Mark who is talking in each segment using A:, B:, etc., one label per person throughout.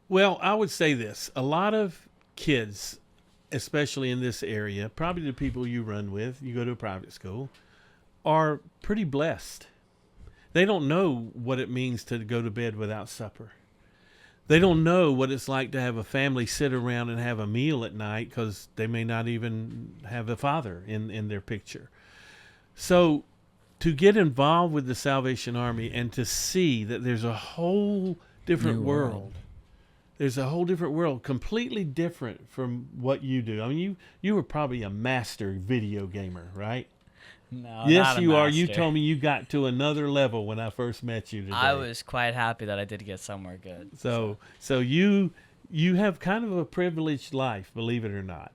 A: Well, I would say this. A lot of kids, especially in this area, probably the people you run with, you go to a private school, are pretty blessed. They don't know what it means to go to bed without supper. They don't know what it's like to have a family sit around and have a meal at night because they may not even have a father in their picture. So to get involved with the Salvation Army and to see that there's a whole different
B: New
A: world.
B: world.
A: There's a whole different world, completely different from what you do. I mean, you were probably a master video gamer, right?
B: No,
A: Yes,
B: not a
A: you are. You
B: master.
A: told me you got to another level when I first met you today.
B: I was quite happy that I did get somewhere good.
A: So you have kind of a privileged life, believe it or not.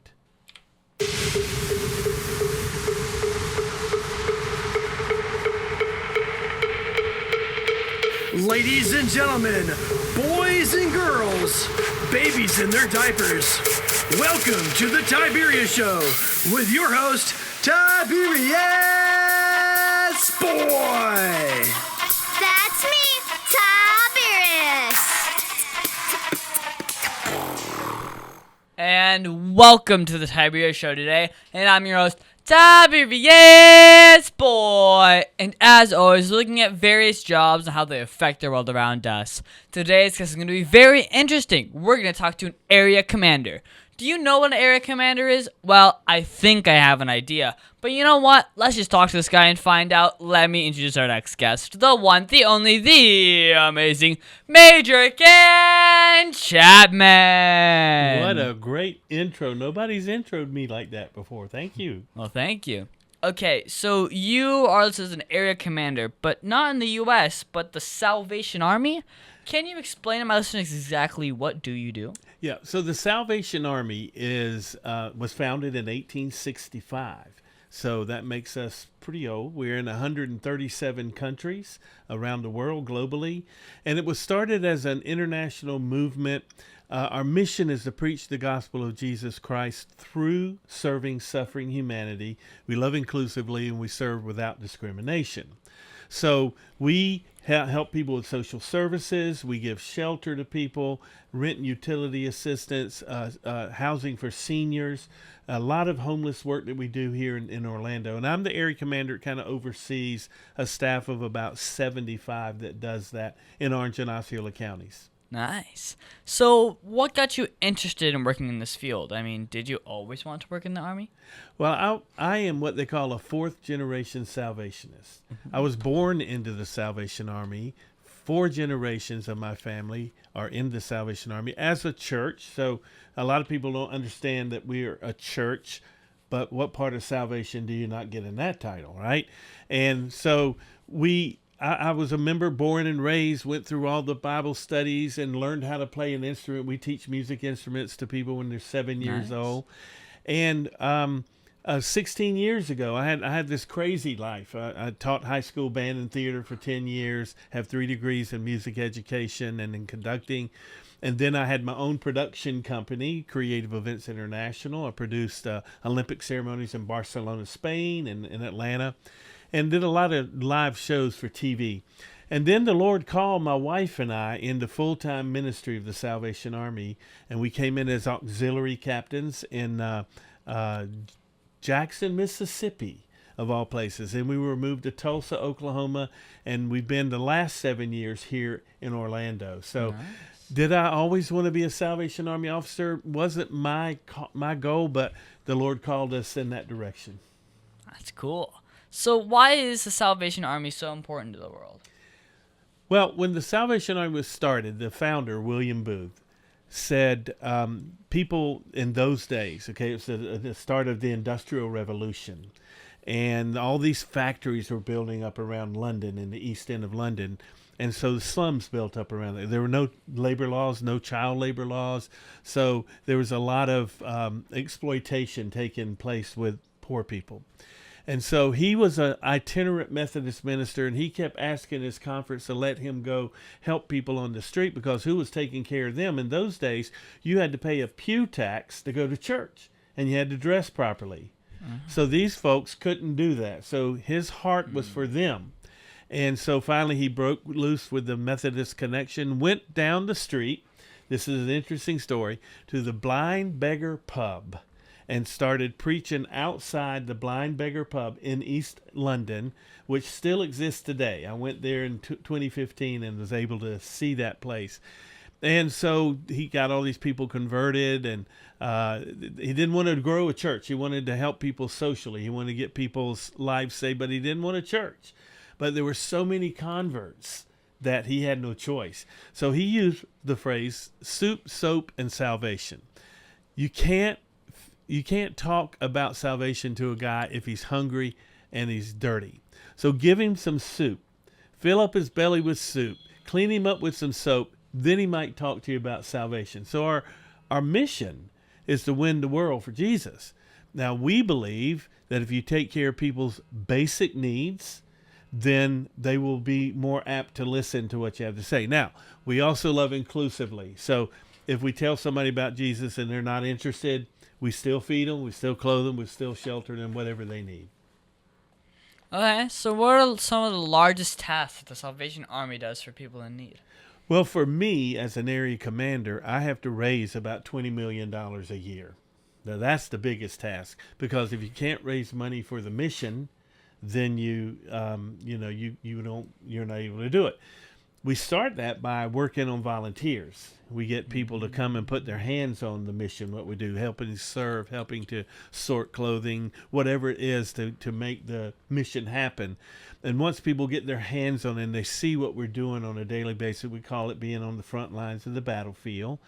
C: Ladies and gentlemen, boys and girls, babies in their diapers, welcome to the Tiberius Show with your host, Tiberius Boy.
D: That's me, Tiberius.
B: And welcome to the Tiberius Show today, and I'm your host, Tiberius Boy. And as always, looking at various jobs and how they affect the world around us. Today's discussion is going to be very interesting. We're going to talk to an area commander. Do you know what an area commander is? Well, I think I have an idea. But you know what? Let's just talk to this guy and find out. Let me introduce our next guest. The one, the only, the amazing Major Ken Chapman.
A: What a great intro. Nobody's introed me like that before. Thank you.
B: Well, thank you. Okay, so you are listed as an area commander, but not in the U.S., but the Salvation Army. Can you explain to my listeners exactly what do you do?
A: Yeah, so the Salvation Army was founded in 1865. So that makes us pretty old. We're in 137 countries around the world globally. And it was started as an international movement. Our mission is to preach the gospel of Jesus Christ through serving suffering humanity. We love inclusively and we serve without discrimination. So we help people with social services. We give shelter to people, rent and utility assistance, housing for seniors, a lot of homeless work that we do here in Orlando. And I'm the area commander that kind of oversees a staff of about 75 that does that in Orange and Osceola counties.
B: Nice. So what got you interested in working in this field? I mean, did you always want to work in the Army?
A: Well, I am what they call a fourth generation salvationist. I was born into the Salvation Army. 4 generations of my family are in the Salvation Army as a church. So a lot of people don't understand that we are a church, but what part of salvation do you not get in that title, right? And so I was a member, born and raised, went through all the Bible studies and learned how to play an instrument. We teach music instruments to people when they're 7 years old. And 16 years ago, I had this crazy life. I taught high school band and theater for 10 years, have 3 degrees in music education and in conducting. And then I had my own production company, Creative Events International. I produced Olympic ceremonies in Barcelona, Spain, and in Atlanta, and did a lot of live shows for TV. And then the Lord called my wife and I into full-time ministry of the Salvation Army, and we came in as auxiliary captains in Jackson, Mississippi, of all places. And we were moved to Tulsa, Oklahoma, and we've been the last 7 years here in Orlando. So
B: Nice.
A: did I always want to be a Salvation Army officer? Wasn't my goal, but the Lord called us in that direction.
B: That's cool. So why is the Salvation Army so important to the world?
A: Well, when the Salvation Army was started, the founder, William Booth, said people in those days, okay, it was the start of the Industrial Revolution, and all these factories were building up around London, in the East End of London, and so the slums built up around there. There were no labor laws, no child labor laws, so there was a lot of exploitation taking place with poor people. And so he was an itinerant Methodist minister, and he kept asking his conference to let him go help people on the street, because who was taking care of them? In those days, you had to pay a pew tax to go to church, and you had to dress properly. So these folks couldn't do that. So his heart was for them. And so finally he broke loose with the Methodist connection, went down the street this is an interesting story, to the Blind Beggar Pub and started preaching outside the Blind Beggar Pub in East London, which still exists today. I went there in 2015 and was able to see that place. And so he got all these people converted, and he didn't want to grow a church. He wanted to help people socially. He wanted to get people's lives saved, but he didn't want a church. But there were so many converts that he had no choice. So he used the phrase soup, soap, and salvation. You can't talk about salvation to a guy if he's hungry and he's dirty. So give him some soup, fill up his belly with soup, clean him up with some soap, then he might talk to you about salvation. So our mission is to win the world for Jesus. Now, we believe that if you take care of people's basic needs, then they will be more apt to listen to what you have to say. Now, we also love inclusively. So if we tell somebody about Jesus and they're not interested, we still feed them, we still clothe them, we still shelter them, whatever they need.
B: Okay, so what are some of the largest tasks that the Salvation Army does for people in need?
A: Well, for me, as an area commander, I have to raise about $20 million a year. Now, that's the biggest task, because if you can't raise money for the mission, then you're not able to do it. We start that by working on volunteers. We get people to come and put their hands on the mission, what we do, helping serve, helping to sort clothing, whatever it is to make the mission happen. And once people get their hands on it and they see what we're doing on a daily basis, we call it being on the front lines of the battlefield.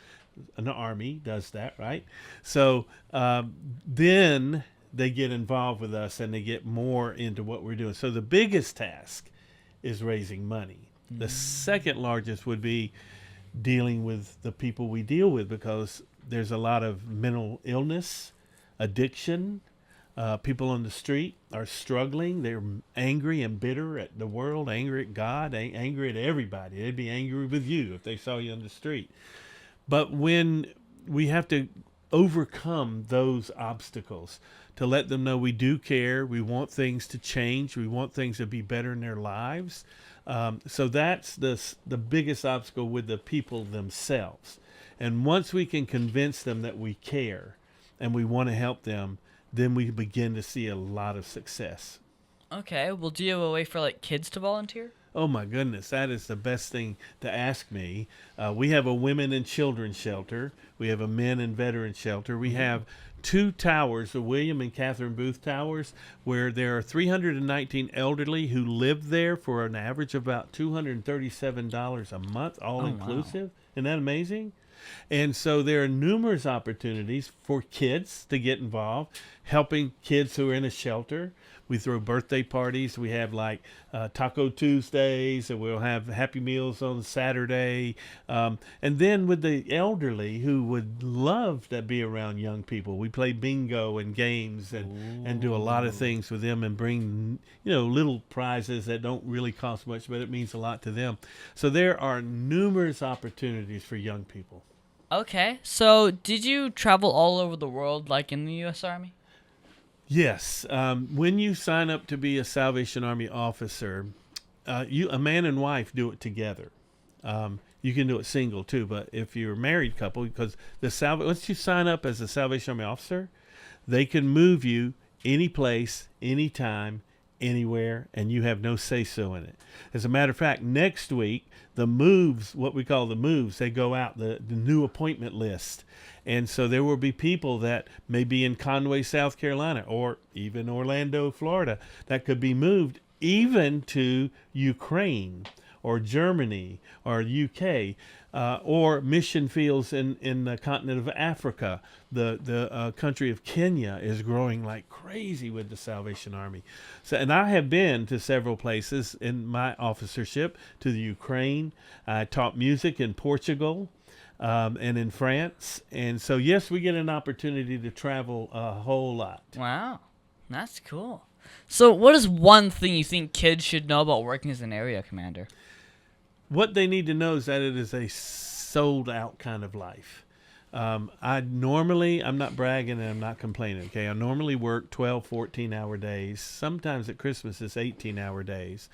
A: And the Army does that, right? So then they get involved with us and they get more into what we're doing. So the biggest task is raising money. The second largest would be dealing with the people we deal with, because there's a lot of mental illness, addiction. People on the street are struggling. They're angry and bitter at the world, angry at God, angry at everybody. They'd be angry with you if they saw you on the street. But when we have to overcome those obstacles to let them know we do care, we want things to change, we want things to be better in their lives. So that's the biggest obstacle with the people themselves. And once we can convince them that we care and we want to help them, then we begin to see a lot of success.
B: Okay, well, do you have a way for kids to volunteer?
A: Oh my goodness, that is the best thing to ask me. We have a women and children shelter. We have a men and veteran shelter. We have 2 towers, the William and Catherine Booth Towers, where there are 319 elderly who live there for an average of about $237 a month, all inclusive. Wow. Isn't that amazing? And so there are numerous opportunities for kids to get involved, helping kids who are in a shelter. We throw birthday parties. We have Taco Tuesdays, and we'll have Happy Meals on Saturday. And then with the elderly who would love to be around young people, we play bingo and games and do a lot of things with them and bring, little prizes that don't really cost much, but it means a lot to them. So there are numerous opportunities for young people.
B: Okay, so did you travel all over the world like in the U.S. Army?
A: Yes. When you sign up to be a Salvation Army officer, a man and wife do it together. You can do it single too, but if you're a married couple, because once you sign up as a Salvation Army officer, they can move you any place, anytime, anywhere, and you have no say-so in it. As a matter of fact, next week, the moves, what we call the moves, they go out, the new appointment list. And so there will be people that may be in Conway, South Carolina, or even Orlando, Florida, that could be moved even to Ukraine or Germany or UK, or mission fields in the continent of Africa. The country of Kenya is growing like crazy with the Salvation Army. So, and I have been to several places in my officership, to the Ukraine. I taught music in Portugal. And in France. And so, yes, we get an opportunity to travel a whole lot.
B: Wow, that's cool. So what is one thing you think kids should know about working as an area commander?
A: What they need to know is that it is a sold-out kind of life. I'm not bragging and I'm not complaining, okay? I normally work 12, 14-hour days. Sometimes at Christmas it's 18-hour days.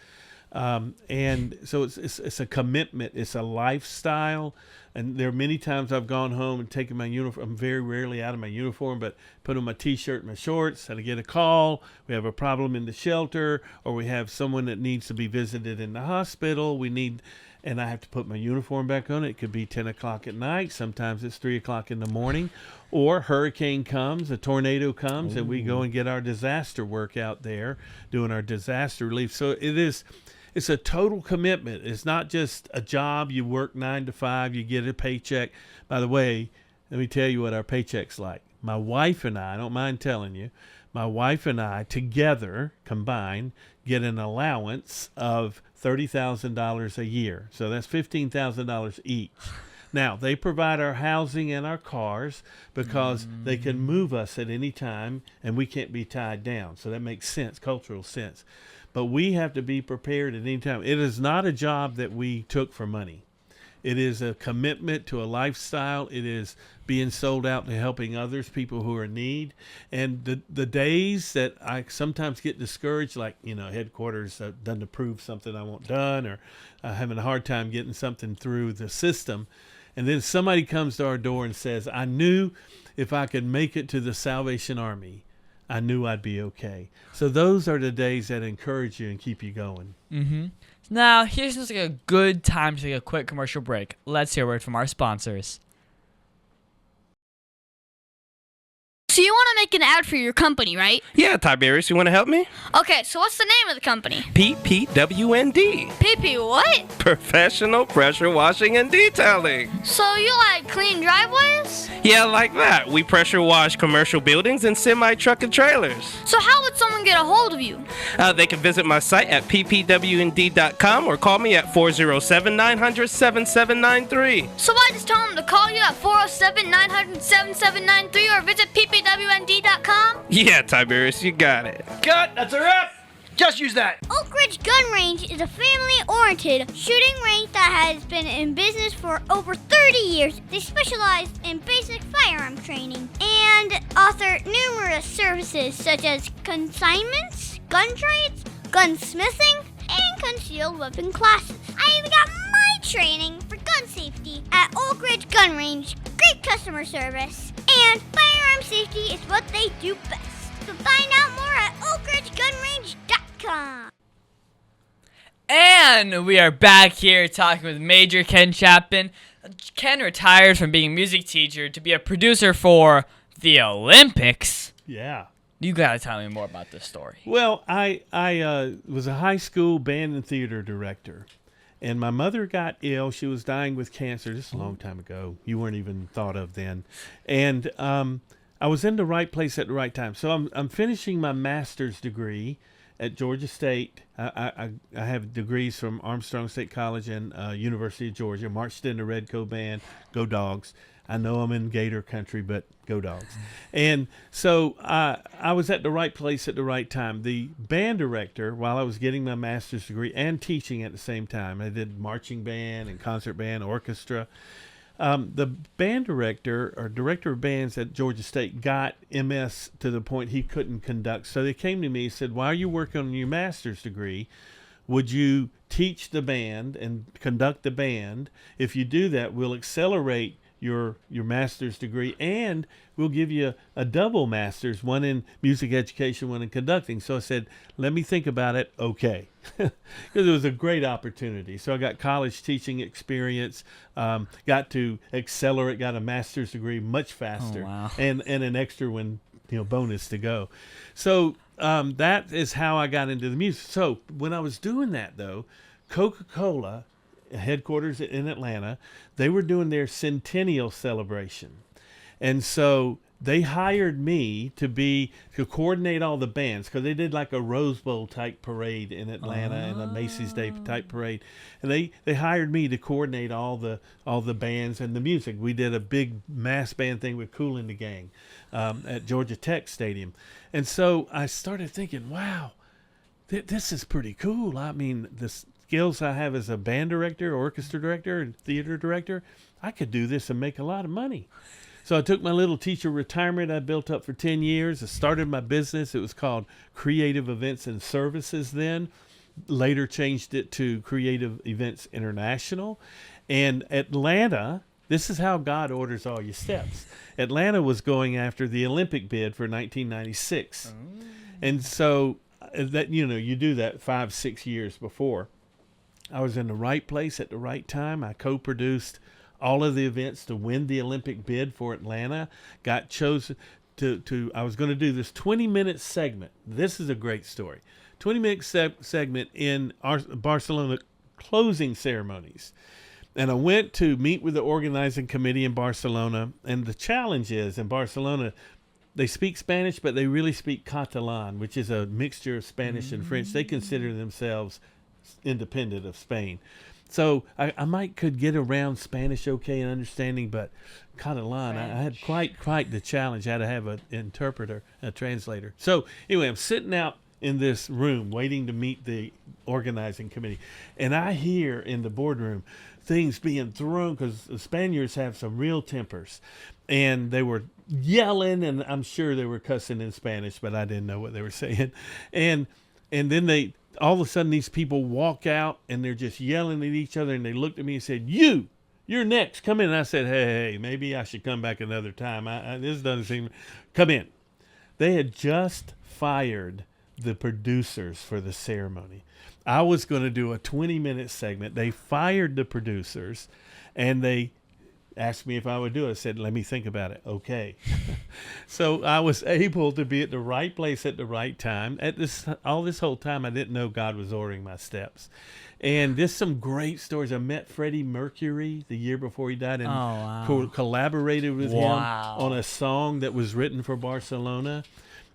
A: And so it's a commitment. It's a lifestyle. And there are many times I've gone home and taken my uniform. I'm very rarely out of my uniform, but put on my T-shirt and my shorts. And I get a call. We have a problem in the shelter, or we have someone that needs to be visited in the hospital. And I have to put my uniform back on. It could be 10 o'clock at night. Sometimes it's 3 o'clock in the morning. Or hurricane comes, a tornado comes, and we go and get our disaster work out there, doing our disaster relief. So it's a total commitment. It's not just a job. You work 9 to 5, you get a paycheck. By the way, let me tell you what our paycheck's like. My wife and I don't mind telling you, my wife and I together, combined, get an allowance of $30,000 a year. So that's $15,000 each. Now, they provide our housing and our cars because they can move us at any time and we can't be tied down. So that makes sense, cultural sense. But we have to be prepared at any time. It is not a job that we took for money. It is a commitment to a lifestyle. It is being sold out to helping others, people who are in need. And the days that I sometimes get discouraged, like, headquarters doesn't approve something I want done, or having a hard time getting something through the system. And then somebody comes to our door and says, I knew if I could make it to the Salvation Army, I knew I'd be okay. So those are the days that encourage you and keep you going.
B: Mm-hmm. Now, here's just a good time to take a quick commercial break. Let's hear a word from our sponsors.
D: So you want to make an ad for your company, right?
E: Yeah, Tiberius, you want to help me?
D: Okay, so what's the name of the company?
E: PPWND.
D: PP what?
E: Professional Pressure Washing and Detailing.
D: So you like clean driveways?
E: Yeah, like that. We pressure wash commercial buildings and semi-truck and trailers.
D: So how would someone get a hold of you?
E: They can visit my site at ppwnd.com or call me at 407-900-7793.
D: So I just tell them to call you at 407-900-7793 or visit ppwnd.com?
E: Yeah, Tiberius, you got it.
C: Cut, that's a wrap. Just use that.
D: Oak Ridge Gun Range is a family-oriented shooting range that has been in business for over 30 years. They specialize in basic firearm training and offer numerous services such as consignments, gun trades, gunsmithing, and concealed weapon classes. I even got my training for gun safety at Oak Ridge Gun Range. Great customer service, and firearm safety is what they do best. So find out more at oakridgegunrange.com.
B: And we are back here talking with Major Ken Chapman. Ken retired from being a music teacher to be a producer for the Olympics.
A: Yeah.
B: You gotta tell me more about this story.
A: Well, I was a high school band and theater director. And my mother got ill. She was dying with cancer. This is a long time ago. You weren't even thought of then. And I was in the right place at the right time. So I'm finishing my master's degree at Georgia State. I have degrees from Armstrong State College and University of Georgia. Marched in the Redco band. Go Dogs. I know I'm in Gator country, but go Dogs. And so I was at the right place at the right time. The band director, while I was getting my master's degree and teaching at the same time, I did marching band and concert band, orchestra. The band director or director of bands at Georgia State got MS to the point he couldn't conduct. So they came to me and said, while you're working on your master's degree, would you teach the band and conduct the band? If you do that, we'll accelerate your master's degree, and we'll give you a double master's, one in music education, one in conducting. So I said, let me think about it. Okay. Because it was a great opportunity. So I got college teaching experience, got to accelerate, got a master's degree much faster.
B: Oh, wow.
A: and an extra one, bonus to go. So that is how I got into the music. So when I was doing that, though, Coca-Cola headquarters in Atlanta, they were doing their centennial celebration. And so they hired me to coordinate all the bands, because they did like a Rose Bowl type parade in Atlanta and a Macy's Day type parade. And they hired me to coordinate all the bands and the music. We did a big mass band thing with Kool The Gang at Georgia Tech Stadium. And so I started thinking, wow, this is pretty cool. I mean, this skills I have as a band director, orchestra director, and theater director, I could do this and make a lot of money. So I took my little teacher retirement I built up for 10 years. I started my business. It was called Creative Events and Services then. later changed it to Creative Events International. And Atlanta, this is how God orders all your steps. Atlanta was going after the Olympic bid for 1996. And so that, you do that 5-6 years before. I was in the right place at the right time. I co-produced all of the events to win the Olympic bid for Atlanta. Got chosen I was going to do this 20-minute segment. This is a great story. 20-minute segment in our Barcelona closing ceremonies. And I went to meet with the organizing committee in Barcelona. And the challenge is, in Barcelona, they speak Spanish, but they really speak Catalan, which is a mixture of Spanish and French. They consider themselves independent of Spain. So I could get around Spanish okay and understanding, but Catalan, I had quite the challenge. I had to have an interpreter, a translator. So anyway, I'm sitting out in this room waiting to meet the organizing committee. And I hear in the boardroom things being thrown, because the Spaniards have some real tempers. And they were yelling, and I'm sure they were cussing in Spanish, but I didn't know what they were saying. And then all of a sudden these people walk out and they're just yelling at each other, and they looked at me and said, you're next, come in. And I said, hey, maybe I should come back another time. This doesn't seem, come in. They had just fired the producers for the ceremony. I was going to do a 20-minute segment. They fired the producers, and they asked me if I would do it. I said, let me think about it. Okay. So I was able to be at the right place at the right time. All this whole time, I didn't know God was ordering my steps. And there's some great stories. I met Freddie Mercury the year before he died, and collaborated with him on a song that was written for Barcelona.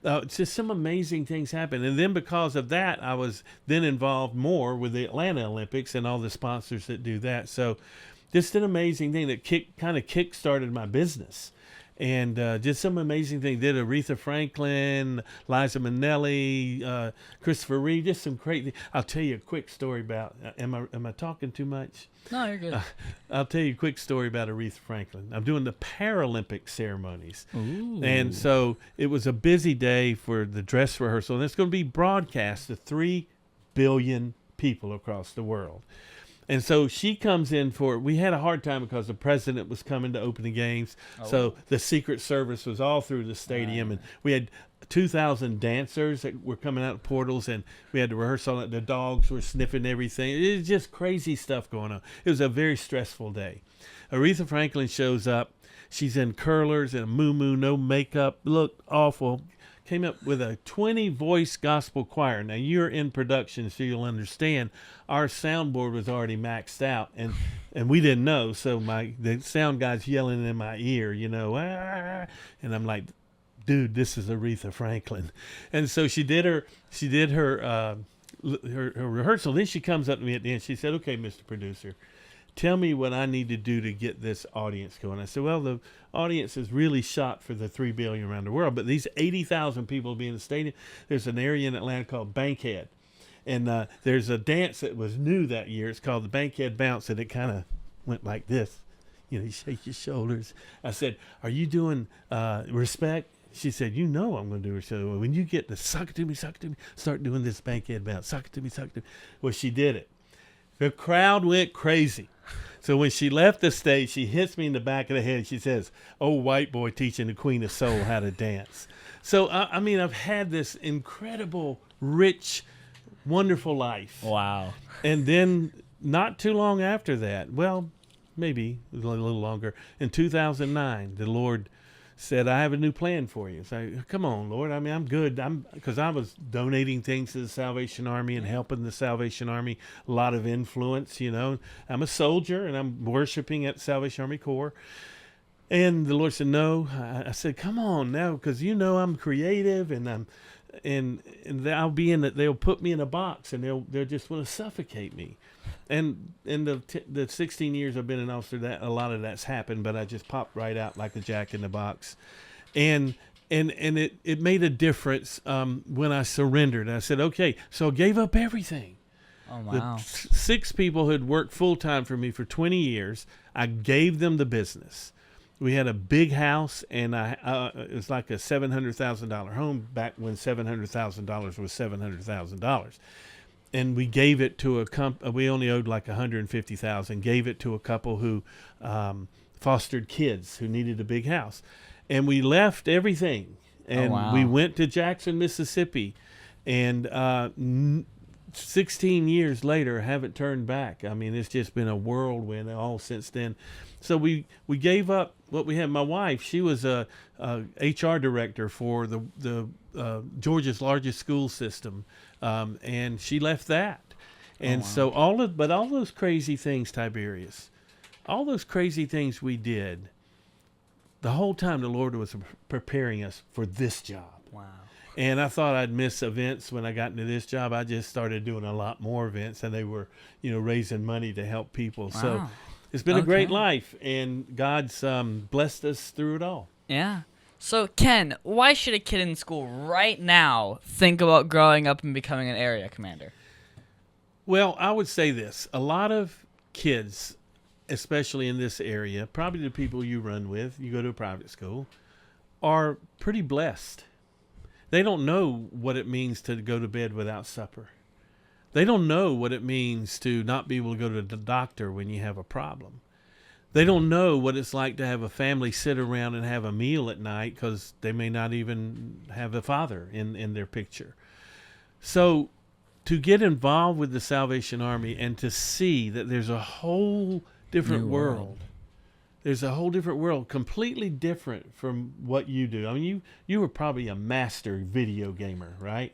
A: It's just some amazing things happen. And then because of that, I was then involved more with the Atlanta Olympics and all the sponsors that do that. So just an amazing thing that kind of kick-started my business. And just some amazing things. Did Aretha Franklin, Liza Minnelli, Christopher Reeve, just some great things. I'll tell you a quick story about, am I talking too much?
B: No, you're good.
A: I'll tell you a quick story about Aretha Franklin. I'm doing the Paralympic ceremonies.
B: Ooh.
A: And so it was a busy day for the dress rehearsal. And it's going to be broadcast to 3 billion people across the world. And so she comes in we had a hard time because the president was coming to open the games. So the Secret Service was all through the stadium. And we had 2,000 dancers that were coming out of portals, and we had to rehearse all that. The dogs were sniffing everything. It was just crazy stuff going on. It was a very stressful day. Aretha Franklin shows up. She's in curlers and a muumuu, no makeup, looked awful. Came up with a 20-voice gospel choir. Now, you're in production, so you'll understand. Our soundboard was already maxed out, and we didn't know. So the sound guy's yelling in my ear, and I'm like, dude, this is Aretha Franklin. And so she did her rehearsal. Then she comes up to me at the end. She said, okay, Mr. Producer, tell me what I need to do to get this audience going. I said, well, the audience is really shot for the 3 billion around the world, but these 80,000 people will be in the stadium. There's an area in Atlanta called Bankhead, and there's a dance that was new that year. It's called the Bankhead Bounce, and it kind of went like this. You shake your shoulders. I said, are you doing respect? She said, I'm going to do it. So when you get the suck it to me, start doing this Bankhead Bounce. Suck it to me. Well, she did it. The crowd went crazy. So when she left the stage, she hits me in the back of the head. She says, oh, white boy teaching the Queen of Soul how to dance. So, I've had this incredible, rich, wonderful life.
B: Wow.
A: And then not too long after that, well, maybe a little longer, in 2009, the Lord said, I have a new plan for you. So, come on, Lord. I'm good. Because I was donating things to the Salvation Army and helping the Salvation Army. A lot of influence, I'm a soldier, and I'm worshiping at Salvation Army Corps. And the Lord said, no. I said, come on now, because I'm creative, and I'll be they'll put me in a box, and they'll just want to suffocate me. And in the 16 years I've been an officer, that a lot of that's happened, but I just popped right out like a jack in the box. And it made a difference when I surrendered. I said, okay, so I gave up everything.
B: Oh, wow.
A: The 6 people who had worked full-time for me for 20 years, I gave them the business. We had a big house, and it was like a $700,000 home back when $700,000 was $700,000. and we gave it to we only owed like $150,000, gave it to a couple who fostered kids who needed a big house. And we left everything, and we went to Jackson, Mississippi, and 16 years later, haven't turned back. I mean, it's just been a whirlwind all since then. So we gave up what we had. My wife, she was a HR director for the Georgia's largest school system, and she left that. And so all those crazy things, Tiberius, all those crazy things we did, the whole time the Lord was preparing us for this job.
B: Wow.
A: And I thought I'd miss events when I got into this job. I just started doing a lot more events, and they were, raising money to help people.
B: Wow.
A: So it's been a great life, and God's blessed us through it all.
B: Yeah. So, Ken, why should a kid in school right now think about growing up and becoming an area commander?
A: Well, I would say this. A lot of kids, especially in this area, probably the people you run with, you go to a private school, are pretty blessed. They don't know what it means to go to bed without supper. They don't know what it means to not be able to go to the doctor when you have a problem. They don't know what it's like to have a family sit around and have a meal at night because they may not even have a father in their picture. So to get involved with the Salvation Army and to see that there's a whole different world. There's a whole different world, completely different from what you do. I mean, you were probably a master video gamer, right?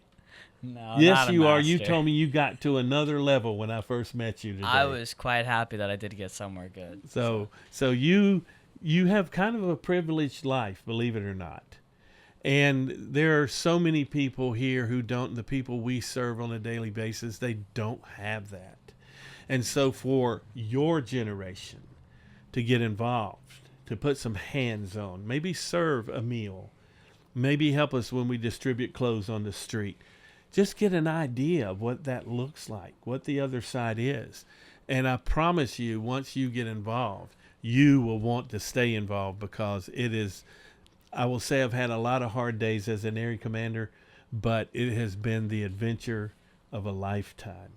B: No,
A: yes,
B: not a
A: you are. You
B: master.
A: told me you got to another level when I first met you today.
B: I was quite happy that I did get somewhere good.
A: So you have kind of a privileged life, believe it or not. And there are so many people here who don't, the people we serve on a daily basis, they don't have that. And so for your generation to get involved, to put some hands on, maybe serve a meal, maybe help us when we distribute clothes on the street, just get an idea of what that looks like, what the other side is. And I promise you, once you get involved, you will want to stay involved because it is, I will say I've had a lot of hard days as an area commander, but it has been the adventure of a lifetime.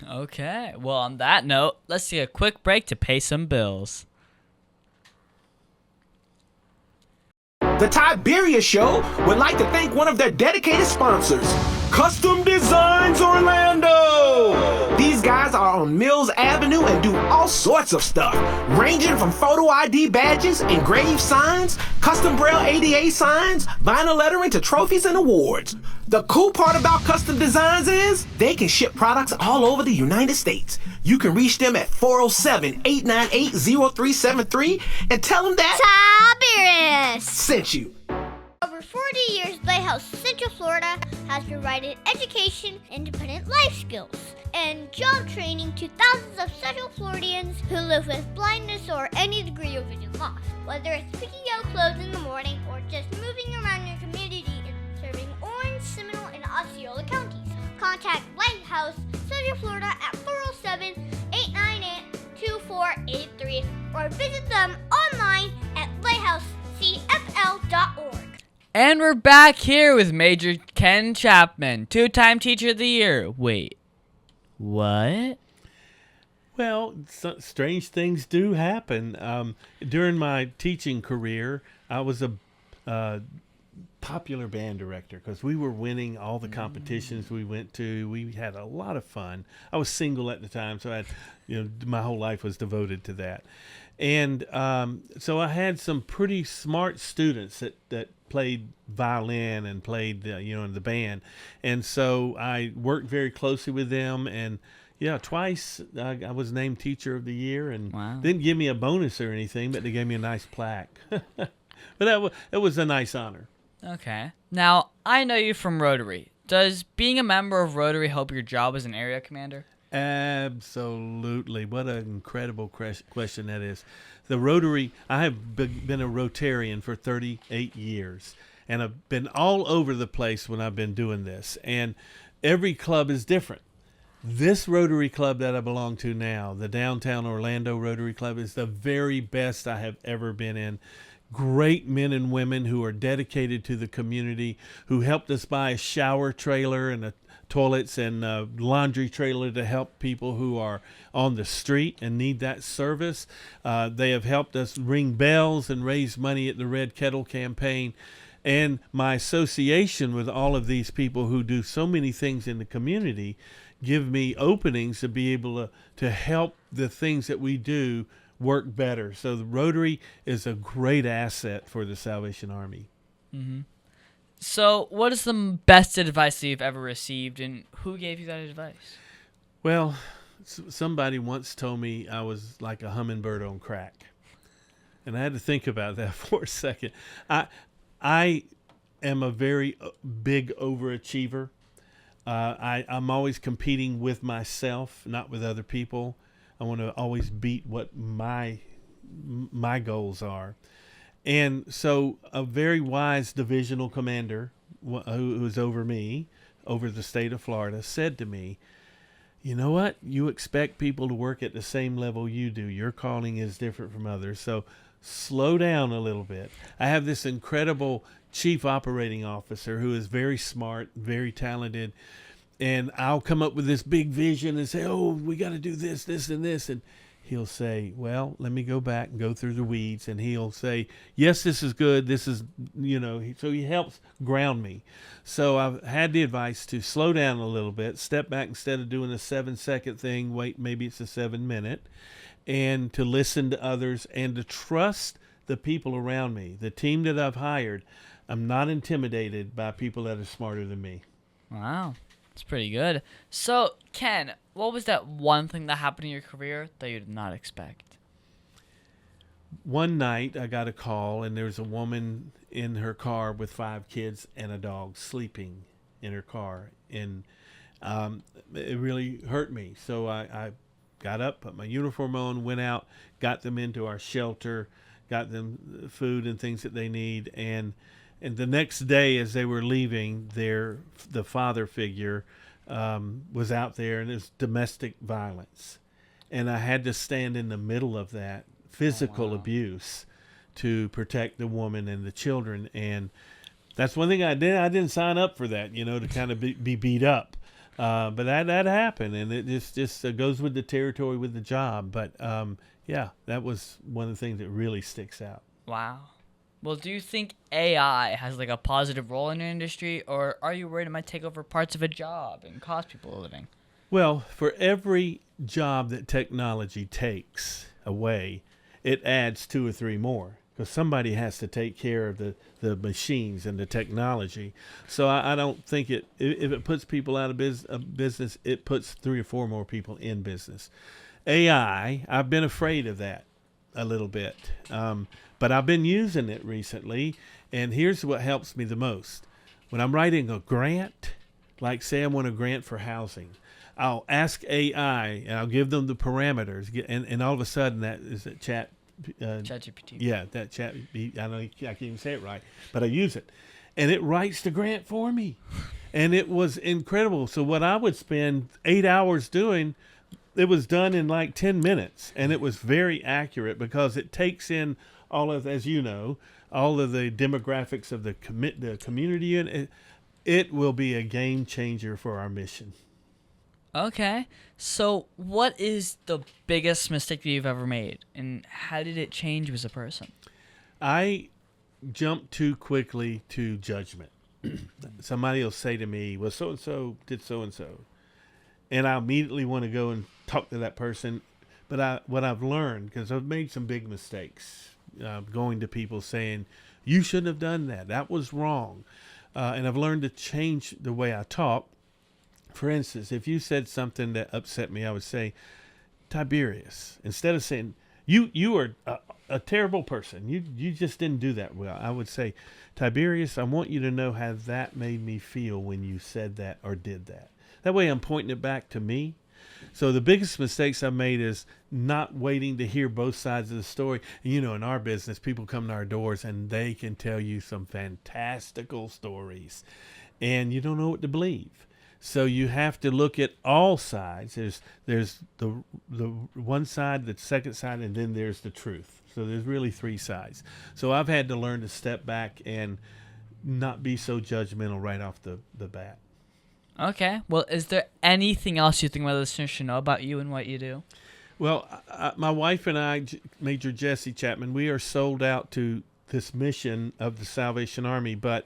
B: Okay. Well, on that note, let's take a quick break to pay some bills.
F: The Tiberius Show would like to thank one of their dedicated sponsors, Custom Designs Orlando. These guys are on Mills Avenue and do all sorts of stuff, ranging from photo ID badges, engraved signs, custom braille ADA signs, vinyl lettering to trophies and awards. The cool part about Custom Designs is they can ship products all over the United States. You can reach them at 407-898-0373 and tell them that
D: Tiberius
F: sent you.
D: Over 40 years, Lighthouse Central Florida has provided education, independent life skills, and job training to thousands of Central Floridians who live with blindness or any degree of vision loss. Whether it's picking out clothes in the morning or just moving around your community and serving Orange, Seminole, and Osceola counties, contact Lighthouse Central Florida at 407-898-2483 or visit them online at lighthousecfl.org.
B: And we're back here with Major Ken Chapman, two-time Teacher of the Year. Wait, what?
A: Well, strange things do happen. During my teaching career, I was a popular band director because we were winning all the competitions we went to. We had a lot of fun. I was single at the time, so my whole life was devoted to that. And so I had some pretty smart students that played violin and played in the band, and so I worked very closely with them. And twice I was named Teacher of the Year, and didn't give me a bonus or anything, but they gave me a nice plaque. But it was a nice honor.
B: Okay. Now, I know you from Rotary. Does being a member of Rotary help your job as an area commander?
A: Absolutely. What an incredible question that is. The Rotary, I have been a Rotarian for 38 years, and I've been all over the place when I've been doing this, and every club is different. This Rotary Club that I belong to now, the Downtown Orlando Rotary Club, is the very best I have ever been in. great men and women who are dedicated to the community, who helped us buy a shower trailer and a toilets and a laundry trailer to help people who are on the street and need that service. They have helped us ring bells and raise money at the Red Kettle campaign. And my association with all of these people who do so many things in the community give me openings to be able to help the things that we do work better. So the Rotary is a great asset for the Salvation Army.
B: Mm-hmm. So what is the best advice that you've ever received, and who gave you that advice?
A: Well, somebody once told me I was like a hummingbird on crack. And I had to think about that for a second. I am a very big overachiever. I'm always competing with myself, not with other people. I want to always beat what my goals are. And so a very wise divisional commander who was over me, over the state of Florida, said to me, you know what? You expect people to work at the same level you do. Your calling is different from others. So slow down a little bit. I have this incredible chief operating officer who is very smart, very talented. And I'll come up with this big vision and say, oh, we got to do this, this, and this. And he'll say, well, let me go back and go through the weeds. And he'll say, yes, this is good. This is, so he helps ground me. So I've had the advice to slow down a little bit, step back instead of doing a 7-second thing. Wait, maybe it's a 7-minute, and to listen to others and to trust the people around me, the team that I've hired. I'm not intimidated by people that are smarter than me.
B: Wow. That's pretty good. So, Ken, what was that one thing that happened in your career that you did not expect?
A: One night I got a call, and there was a woman in her car with 5 kids and a dog sleeping in her car. And it really hurt me. So I got up, put my uniform on, went out, got them into our shelter, got them food and things that they need. And the next day, as they were leaving, the father figure was out there, and it was domestic violence. And I had to stand in the middle of that physical abuse to protect the woman and the children. And that's one thing I did. I didn't sign up for that, to kind of be beat up. But that happened, and it just goes with the territory with the job. But yeah, that was one of the things that really sticks out.
B: Wow. Well, do you think AI has like a positive role in your industry, or are you worried it might take over parts of a job and cost people a living?
A: Well, for every job that technology takes away, it adds 2 or 3 more, because somebody has to take care of the machines and the technology. So I don't think if it puts people out of business, it puts 3 or 4 more people in business. AI, I've been afraid of that a little bit. But I've been using it recently, and here's what helps me the most. When I'm writing a grant, like say I want a grant for housing, I'll ask AI, and I'll give them the parameters, and all of a sudden that is a ChatGPT. Yeah, that chat. I can't even say it right, but I use it, and it writes the grant for me, and it was incredible. So what I would spend 8 hours doing, it was done in like 10 minutes, and it was very accurate because it takes in all of, as you know, all of the demographics of the community, and it will be a game changer for our mission.
B: Okay. So what is the biggest mistake that you've ever made, and how did it change you as a person?
A: I jumped too quickly to judgment. Somebody will say to me, well, so-and-so did so-and-so. And I immediately want to go and talk to that person. But what I've learned, because I've made some big mistakes, going to people saying, you shouldn't have done that. That was wrong. And I've learned to change the way I talk. For instance, if you said something that upset me, I would say, Tiberius. Instead of saying, you are a terrible person. You just didn't do that well. I would say, Tiberius, I want you to know how that made me feel when you said that or did that. That way I'm pointing it back to me. So the biggest mistakes I've made is not waiting to hear both sides of the story. In our business, people come to our doors and they can tell you some fantastical stories, and you don't know what to believe. So you have to look at all sides. There's the one side, the second side, and then there's the truth. So there's really three sides. So I've had to learn to step back and not be so judgmental right off the bat.
B: Okay. Well, is there anything else you think my listeners should know about you and what you do?
A: Well, my wife and I, Major Jesse Chapman, we are sold out to this mission of the Salvation Army, but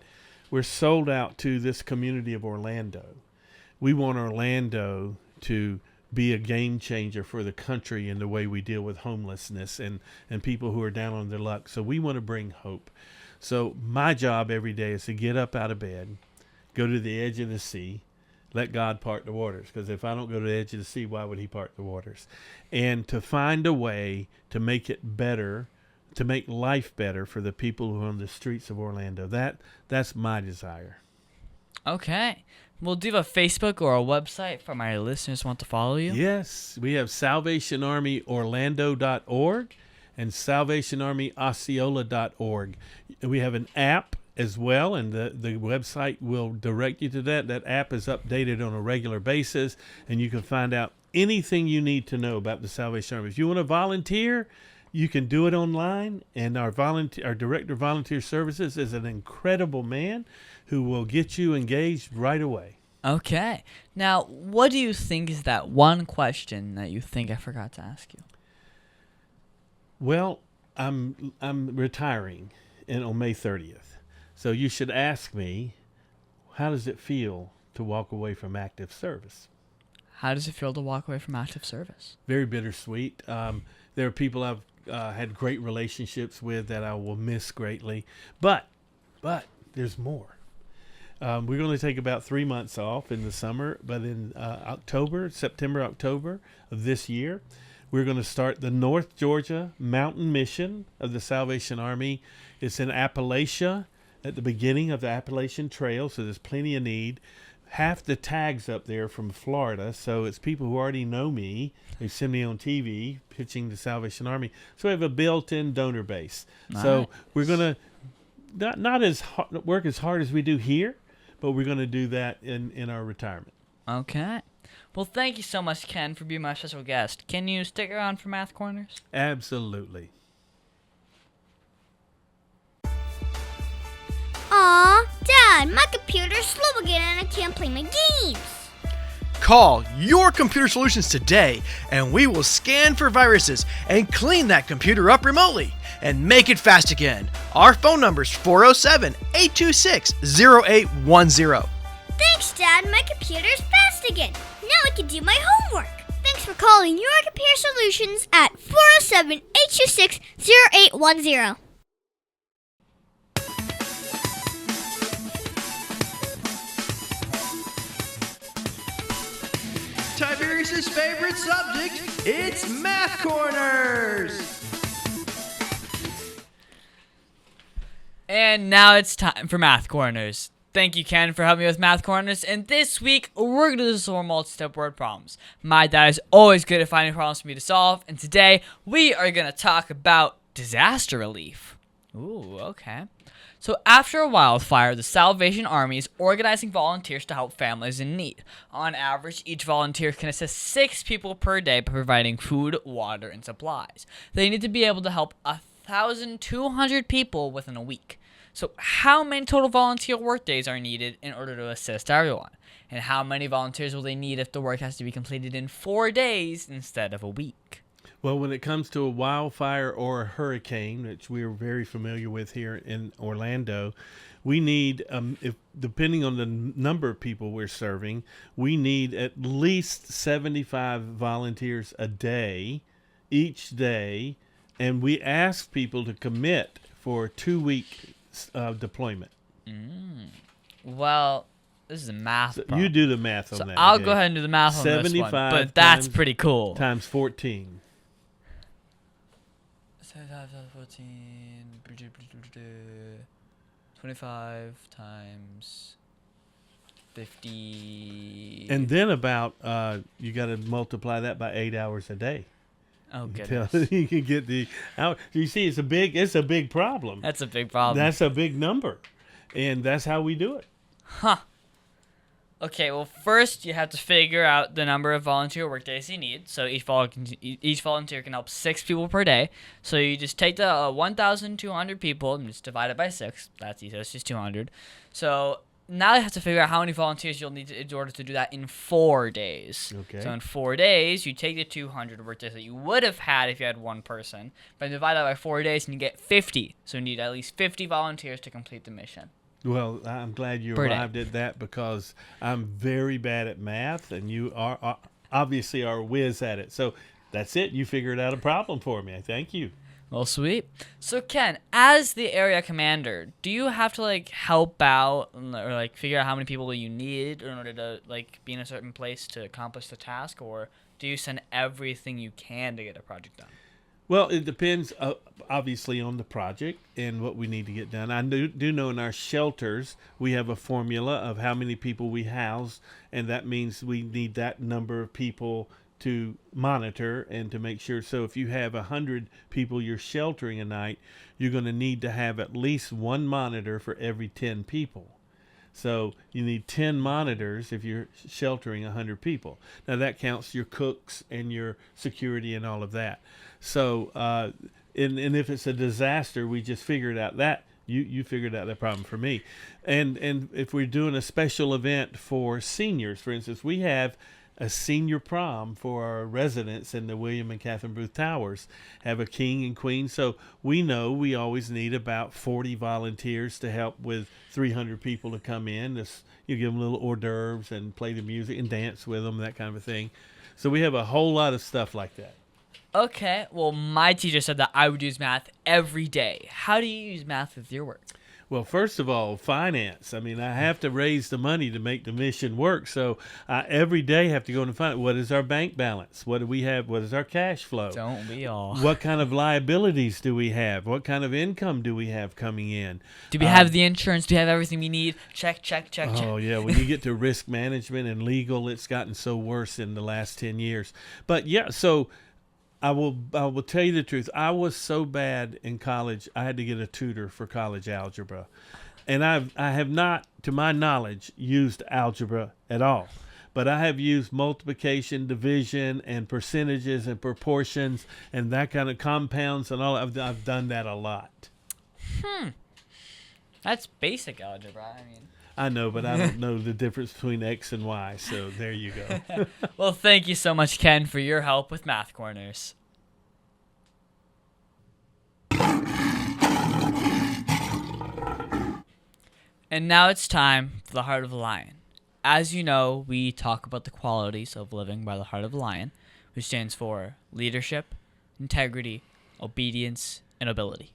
A: we're sold out to this community of Orlando. We want Orlando to be a game changer for the country in the way we deal with homelessness and people who are down on their luck. So we want to bring hope. So my job every day is to get up out of bed, go to the edge of the sea, let God part the waters. Because if I don't go to the edge of the sea, why would he part the waters? And to find a way to make it better, to make life better for the people who are on the streets of Orlando. That's my desire.
B: Okay. Well, do you have a Facebook or a website for my listeners who want to follow you?
A: Yes, we have SalvationArmyOrlando.org and SalvationArmyOsceola.org. We have an app as well, and the website will direct you to that. That app is updated on a regular basis, and you can find out anything you need to know about the Salvation Army. If you want to volunteer, you can do it online, and our Director of Volunteer Services is an incredible man who will get you engaged right away.
B: Okay. Now, what do you think is that one question that you think I forgot to ask you?
A: Well, I'm retiring on May 30th. So you should ask me, how does it feel to walk away from active service?
B: How does it feel to walk away from active service?
A: Very bittersweet. There are people I've had great relationships with that I will miss greatly. But there's more. We're going to take about 3 months off in the summer, but in September, October of this year, we're going to start the North Georgia Mountain Mission of the Salvation Army. It's in Appalachia, at the beginning of the Appalachian Trail, so there's plenty of need. Half the tags up there from Florida, so it's people who already know me. They send me on TV pitching the Salvation Army. So we have a built-in donor base. Nice. So we're going to not work as hard as we do here, but we're going to do that in our retirement.
B: Okay. Well, thank you so much, Ken, for being my special guest. Can you stick around for Math Corners?
A: Absolutely.
D: Aw, Dad, my computer's slow again and I can't play my games.
C: Call Your Computer Solutions today, and we will scan for viruses and clean that computer up remotely and make it fast again. Our phone number is 407-826-0810.
D: Thanks, Dad. My computer's fast again. Now I can do my homework. Thanks for calling Your Computer Solutions at 407-826-0810.
C: Tiberius' favorite subject, it's Math Corners!
B: And now it's time for Math Corners. Thank you, Ken, for helping me with Math Corners. And this week, we're going to do some more multi-step word problems. My dad is always good at finding problems for me to solve. And today, we are going to talk about disaster relief. Ooh, okay. So after a wildfire, the Salvation Army is organizing volunteers to help families in need. On average, each volunteer can assist 6 people per day by providing food, water, and supplies. They need to be able to help 1,200 people within a week. So how many total volunteer work days are needed in order to assist everyone? And how many volunteers will they need if the work has to be completed in 4 days instead of a week?
A: Well, when it comes to a wildfire or a hurricane, which we're very familiar with here in Orlando, we need, depending on the number of people we're serving, we need at least 75 volunteers a day, each day, and we ask people to commit for a 2-week deployment.
B: Well, this is a math problem.
A: You do the math on that.
B: I'll go ahead and do the math on this one, but that's pretty cool.
A: Times 14.
B: 25 times 50.
A: And then about, you got to multiply that by 8 hours a day.
B: Oh, goodness.
A: You can get the hour. You see, it's a big problem.
B: That's a big problem.
A: That's a big number. And that's how we do it.
B: Huh. Okay, well, first you have to figure out the number of volunteer workdays you need. So each volunteer can help 6 people per day. So you just take the 1,200 people and just divide it by 6. That's easy. That's just 200. So now you have to figure out how many volunteers you'll need in order to do that in 4 days.
A: Okay.
B: So in 4 days, you take the 200 workdays that you would have had if you had one person, but divide that by 4 days and you get 50. So you need at least 50 volunteers to complete the mission.
A: Well, I'm glad you
B: Per day.
A: arrived at that because I'm very bad at math, and you are obviously are a whiz at it. So that's it. You figured out a problem for me. Thank you.
B: Well, sweet. So, Ken, as the area commander, do you have to, like, help out or, like, figure out how many people you need in order to, like, be in a certain place to accomplish the task, or do you send everything you can to get a project done?
A: Well, it depends, obviously, on the project and what we need to get done. I do know in our shelters we have a formula of how many people we house, and that means we need that number of people to monitor and to make sure. So if you have 100 people you're sheltering a night, you're going to need to have at least one monitor for every 10 people. So you need 10 monitors if you're sheltering 100 people. Now that counts your cooks and your security and all of that. So and if it's a disaster, we just figured out that you figured out that problem for me. And if we're doing a special event for seniors, for instance, we have a senior prom for our residents in the William and Catherine Booth Towers, have a king and queen. So we know we always need about 40 volunteers to help with 300 people to come in. You give them little hors d'oeuvres and play the music and dance with them, that kind of a thing. So we have a whole lot of stuff like that.
B: Okay, well, my teacher said that I would use math every day. How do you use math with your work?
A: Well, first of all, finance. I mean, I have to raise the money to make the mission work. So I every day have to go and find what is our bank balance? What do we have? What is our cash flow?
B: Don't we all?
A: What kind of liabilities do we have? What kind of income do we have coming in?
B: Do we have the insurance? Do we have everything we need? Check, check, check, check.
A: Oh, yeah. When you get to risk management and legal, it's gotten so worse in the last 10 years. But, yeah, so I will tell you the truth. I was so bad in college, I had to get a tutor for college algebra. And I have not, to my knowledge, used algebra at all. But I have used multiplication, division, and percentages and proportions and that kind of compounds and all. I've done that a lot.
B: That's basic algebra. I mean,
A: I know, but I don't know the difference between X and Y, so there you go.
B: well, thank you so much, Ken, for your help with Math Corners. And now it's time for the Heart of the Lion. As you know, we talk about the qualities of living by the Heart of the Lion, which stands for leadership, integrity, obedience, and nobility.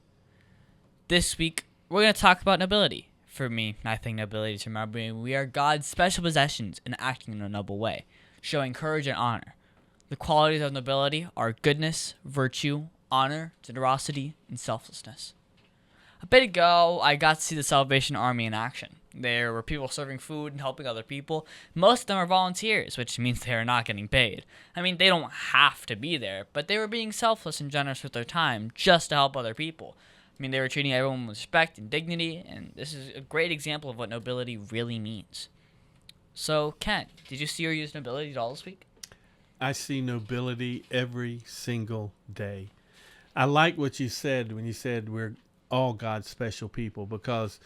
B: This week, we're going to talk about nobility. For me, I think nobility is remembering we are God's special possessions and acting in a noble way, showing courage and honor. The qualities of nobility are goodness, virtue, honor, generosity, and selflessness. A bit ago, I got to see the Salvation Army in action. There were people serving food and helping other people. Most of them are volunteers, which means they are not getting paid. I mean, they don't have to be there, but they were being selfless and generous with their time just to help other people. I mean, they were treating everyone with respect and dignity, and this is a great example of what nobility really means. So, Ken, did you see or use nobility at all this week?
A: I see nobility every single day. I like what you said when you said we're all God's special people, because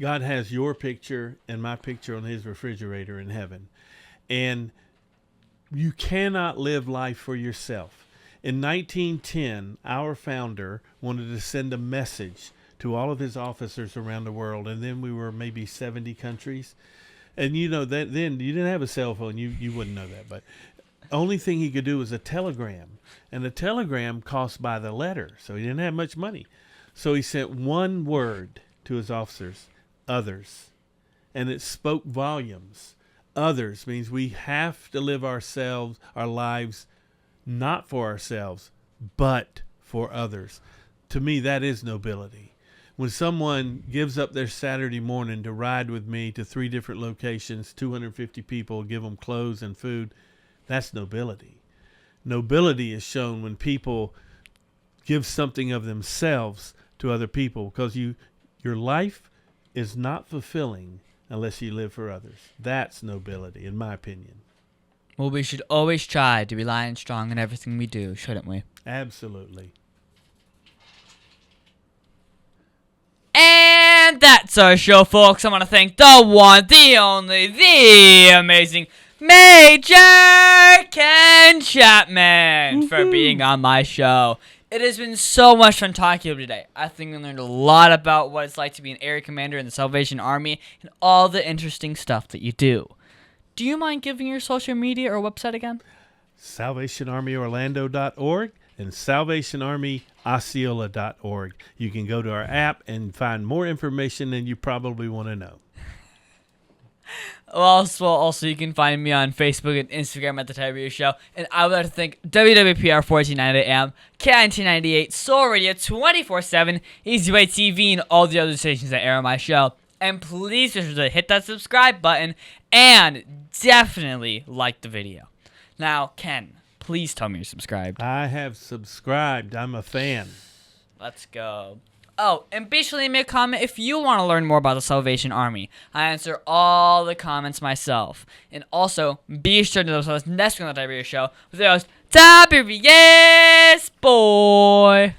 A: God has your picture and my picture on his refrigerator in heaven. And you cannot live life for yourself. In 1910, our founder wanted to send a message to all of his officers around the world, and then we were maybe 70 countries. And you know that then you didn't have a cell phone, you wouldn't know that, but only thing he could do was a telegram, and the telegram cost by the letter, so he didn't have much money. So he sent one word to his officers: others. And it spoke volumes. Others means we have to live our lives not for ourselves, but for others. To me, that is nobility. When someone gives up their Saturday morning to ride with me to 3 different locations, 250 people, give them clothes and food, that's nobility. Nobility is shown when people give something of themselves to other people, because your life is not fulfilling unless you live for others. That's nobility, in my opinion.
B: Well, we should always try to be lion strong in everything we do, shouldn't we?
A: Absolutely.
B: And that's our show, folks. I want to thank the one, the only, the amazing Major Ken Chapman for being on my show. It has been so much fun talking to you today. I think we learned a lot about what it's like to be an area commander in the Salvation Army and all the interesting stuff that you do. Do you mind giving your social media or website again?
A: SalvationArmyOrlando.org and SalvationArmyOsceola.org. You can go to our app and find more information than you probably want to know.
B: Also, you can find me on Facebook and Instagram at The Tiberius Show. And I would like to thank WWPR 1490 AM, K1998, Soul Radio 24/7, EasyWay TV, and all the other stations that air on my show. And please be sure to hit that subscribe button and definitely like the video. Now, Ken, please tell me you're subscribed.
A: I have subscribed. I'm a fan.
B: Let's go. Oh, and be sure to leave me a comment if you want to learn more about the Salvation Army. I answer all the comments myself. And also, be sure to listen to next week on the Tiberius Show with the host, Tiberius Boy.